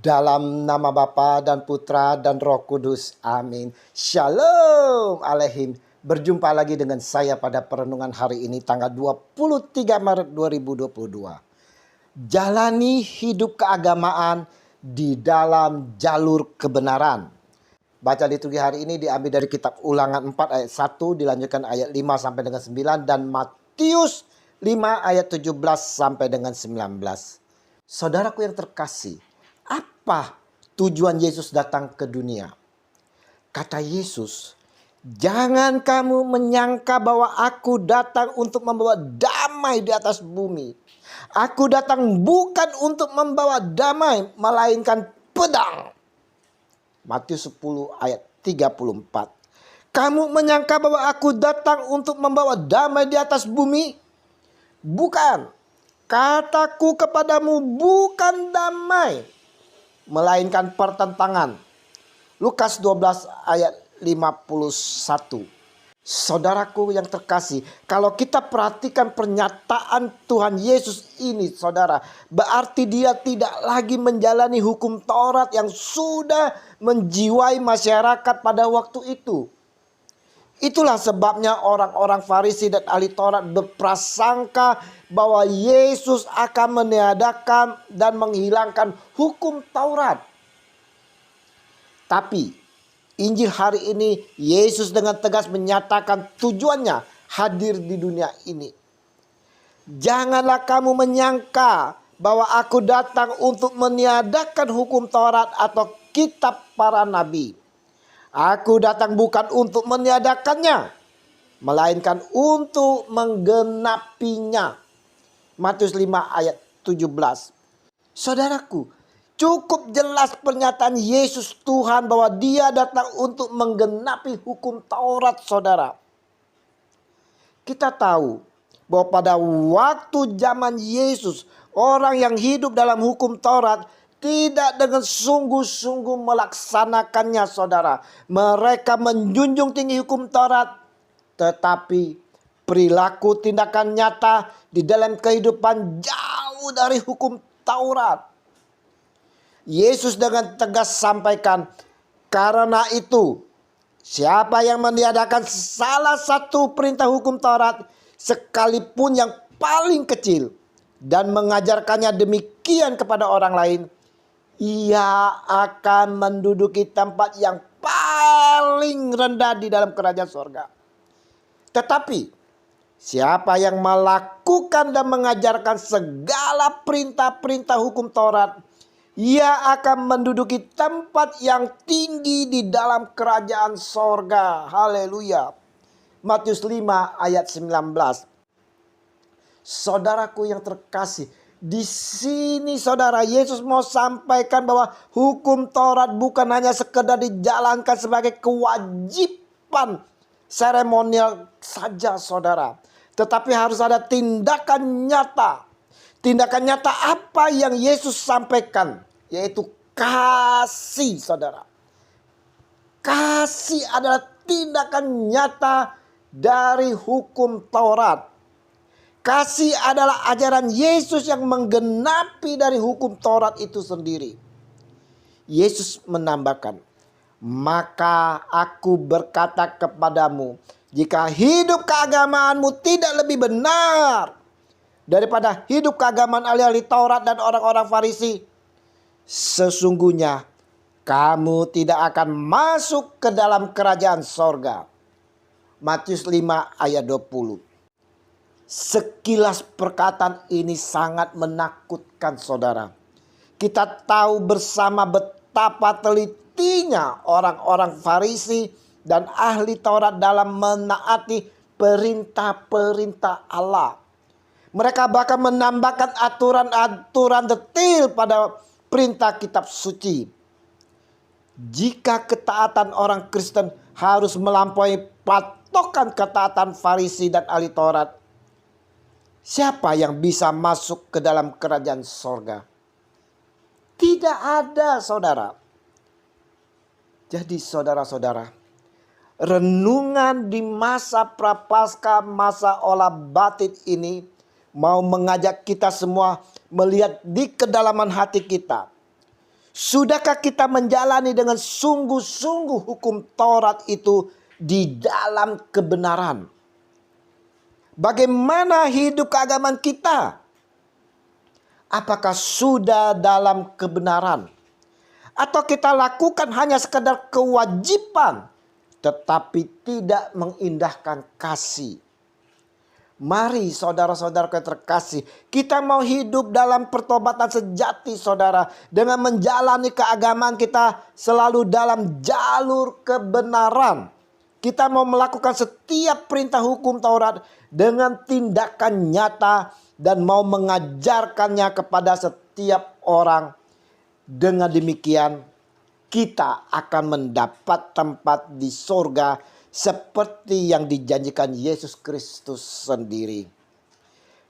Dalam nama Bapa dan Putra dan Roh Kudus. Amin. Shalom Aleihim. Berjumpa lagi dengan saya pada perenungan hari ini tanggal 23 Maret 2022. Jalani hidup keagamaan di dalam jalur kebenaran. Baca liturgi hari ini diambil dari kitab Ulangan 4 ayat 1, dilanjutkan ayat 5 sampai dengan 9, dan Matius 5 ayat 17 sampai dengan 19. Saudaraku yang terkasih, apa tujuan Yesus datang ke dunia? Kata Yesus, "Jangan kamu menyangka bahwa aku datang untuk membawa damai di atas bumi. Aku datang bukan untuk membawa damai, melainkan pedang." Matius 10 ayat 34. Kamu menyangka bahwa aku datang untuk membawa damai di atas bumi? Bukan. Kataku kepadamu bukan damai, melainkan pertentangan. Lukas 12 ayat 51. Saudaraku yang terkasih, kalau kita perhatikan pernyataan Tuhan Yesus ini, saudara, berarti dia tidak lagi menjalani hukum Taurat yang sudah menjiwai masyarakat pada waktu itu. Itulah sebabnya orang-orang Farisi dan ahli Taurat berprasangka bahwa Yesus akan meniadakan dan menghilangkan hukum Taurat. Tapi Injil hari ini Yesus dengan tegas menyatakan tujuannya hadir di dunia ini. Janganlah kamu menyangka bahwa aku datang untuk meniadakan hukum Taurat atau kitab para nabi. Aku datang bukan untuk meniadakannya, melainkan untuk menggenapinya. Matius 5 ayat 17. Saudaraku, cukup jelas pernyataan Yesus Tuhan bahwa dia datang untuk menggenapi hukum Taurat, saudara. Kita tahu bahwa pada waktu zaman Yesus, orang yang hidup dalam hukum Taurat tidak dengan sungguh-sungguh melaksanakannya, saudara. Mereka menjunjung tinggi hukum Taurat, tetapi perilaku tindakan nyata di dalam kehidupan jauh dari hukum Taurat. Yesus dengan tegas sampaikan, karena itu siapa yang meniadakan salah satu perintah hukum Taurat, sekalipun yang paling kecil, dan mengajarkannya demikian kepada orang lain, ia akan menduduki tempat yang paling rendah di dalam kerajaan sorga. Tetapi siapa yang melakukan dan mengajarkan segala perintah-perintah hukum Taurat, ia akan menduduki tempat yang tinggi di dalam kerajaan sorga. Haleluya. Matius 5 ayat 19. Saudaraku yang terkasih, di sini saudara, Yesus mau sampaikan bahwa hukum Taurat bukan hanya sekedar dijalankan sebagai kewajiban seremonial saja, saudara, tetapi harus ada tindakan nyata. Tindakan nyata apa yang Yesus sampaikan? Yaitu kasih, saudara. Kasih adalah tindakan nyata dari hukum Taurat. Kasih adalah ajaran Yesus yang menggenapi dari hukum Taurat itu sendiri. Yesus menambahkan, maka aku berkata kepadamu, jika hidup keagamaanmu tidak lebih benar daripada hidup keagamaan ahli-ahli Taurat dan orang-orang Farisi, sesungguhnya kamu tidak akan masuk ke dalam kerajaan sorga. Matius 5 ayat 20. Sekilas perkataan ini sangat menakutkan, saudara. Kita tahu bersama betapa telitinya orang-orang Farisi dan ahli Taurat dalam menaati perintah-perintah Allah. Mereka bahkan menambahkan aturan-aturan detail pada perintah kitab suci. Jika ketaatan orang Kristen harus melampaui patokan ketaatan Farisi dan ahli Taurat, siapa yang bisa masuk ke dalam kerajaan sorga? Tidak ada, saudara. Jadi saudara-saudara, renungan di masa prapaskah, masa olah batin ini mau mengajak kita semua melihat di kedalaman hati kita. Sudahkah kita menjalani dengan sungguh-sungguh hukum Taurat itu di dalam kebenaran? Bagaimana hidup keagamaan kita? Apakah sudah dalam kebenaran? Atau kita lakukan hanya sekedar kewajiban, tetapi tidak mengindahkan kasih? Mari saudara-saudara terkasih, kita mau hidup dalam pertobatan sejati saudara. Dengan menjalani keagamaan kita selalu dalam jalur kebenaran. Kita mau melakukan setiap perintah hukum Taurat dengan tindakan nyata. Dan mau mengajarkannya kepada setiap orang. Dengan demikian kita akan mendapat tempat di sorga seperti yang dijanjikan Yesus Kristus sendiri.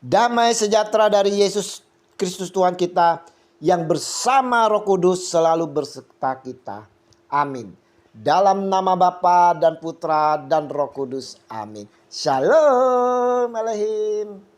Damai sejahtera dari Yesus Kristus Tuhan kita yang bersama Roh Kudus selalu berserta kita. Amin. Dalam nama Bapa dan Putra dan Roh Kudus. Amin. Shalom Aleihim.